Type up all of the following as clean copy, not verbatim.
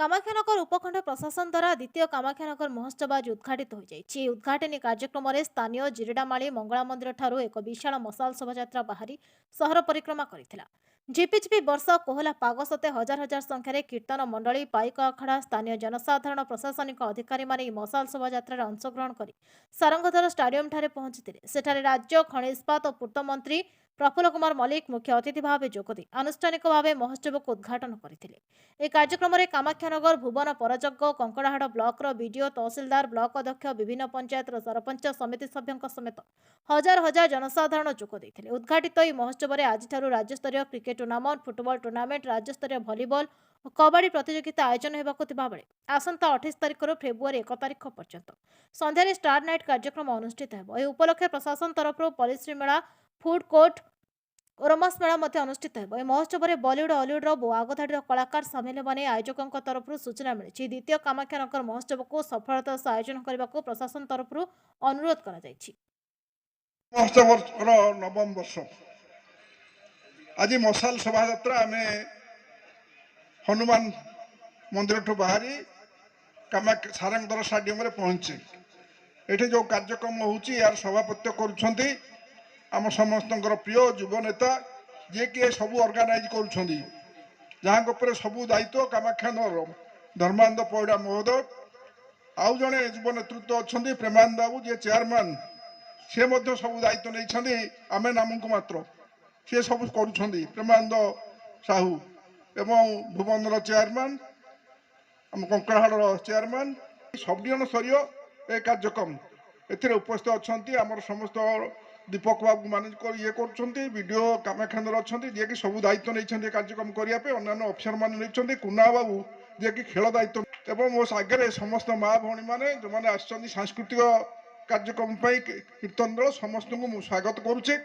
कामाख्यानगर उपखंड प्रशासन द्वारा द्वितीय कामाख्यानगर महोत्सव आज उद्घाटित हो जाइछि। उद्घाटनी कार्यक्रम में स्थानीय जिरिडामाली मंगला मंदिर ठारू एक विशाल मशाल शोभायात्रा बाहरी सहर परिक्रमा करथिला। झिपिझिपि वर्षा कोहला पाग सते हजार हजार संख्यार कीर्तन मंडली पाइक अखाड़ा स्थानीय जनसाधारण प्रशासनिक अधिकारी माने मशाल शोभायात्रा अंशग्रहण कर सारंगधर स्टाडियम ठारे पहुंचते। सेठारे राज्य खनि इस्पात और पूर्त मंत्री प्रफुल्ल कुमार मल्लिक मुख्य अतिथि भाव जोगदे आनुष्ठानिक भाव महोत्सव को उद्घाटन करथिले। ए कार्यक्रम में कामाख्यानगर भुवन परजग्ग Kankadahad blocker BDO tehsildar block अध्यक्ष विभिन्न पंचायतर सरपंच समिति सभ्यों समेत हजार हजार जनसाधारण जोग देते। उद्घाटित यह महोत्सव में आज राज्यस्तरीय क्रिकेट टूर्नामेंट फुटबॉल टूर्नामेंट राज्यस्तरीय भलीबॉल और कबड्डी प्रतियोगिता आयोजन होगा बेले आसंता 28 तारिख फेब्रुआरी 1 तारिख पर्यंत संध्यारे स्टार नाइट कार्यक्रम अनुष्ठित हो। यह उपलक्षे प्रशासन तरफ पलिश्री मेला फूड कोर्ट ओरमस मेला अनुष्ठित हो। महोत्सव में बॉलीवुड हॉलीवुड बहु आगधाड़ी कलाकार सामिल होने आयोजकों तरफ सूचना मिली। द्वितीय कामाख्यानगर महोत्सव को सफलता सह आयोजन करने को प्रशासन तरफ अनुरोध नवम वर्ष आज मशाल शोभायात्रा आम हनुमान मंदिर ठू बाहरी कामाख्या सारंगधर स्टाडियम पहुंचे। ये जो कार्यक्रम होची यार सभापत्य करुछंती आम समस्त प्रिय युव नेता जे कि सब ऑर्गेनाइज करुछंती जहाँ पर सबू दायित्व कामाख्यानगर धर्मानंद पौड़ा महोदय आउ जड़े युव नेतृत्व अच्छा प्रेमानंद बाबू जे चेयरमैन से सब दायित्व नहीं आमे नामक मात्र सी सब करुछंती प्रेमानंद साहू एवं भुवनर चेयरमैन आम कंकड़ाहाड़ चेयरमैन सब डिविजन स्तरीय कार्यक्रम ए उपस्थित अच्छा आमर समस्त दीपक बाबू मैनेज कर ये करडियो कामाख्यानगर अच्छा जे कि सब दायित्व नहीं कार्यक्रम करने अन्य अफिसर मैंने कुना बाबू जे कि खेल दायित्व एवं मो आगे समस्त माँ भौणी मैंने जो मैंने आसछंती सांस्कृतिक कार्यक्रम कीर्तन दल समस्त को स्वागत करुचे।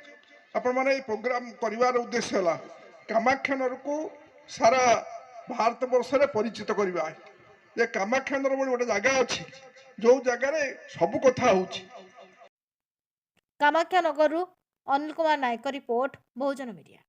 आपण मैंने प्रोग्राम कर उद्देश्य है कामाख्यानगर को सारा भारत वर्ष में परिचित करवा जे कामाख्यानगर गोटे जगह अच्छी जो जगार सब कथा हो। कामाख्यानगर अनिल कुमार नायक रिपोर्ट बहुजन मीडिया।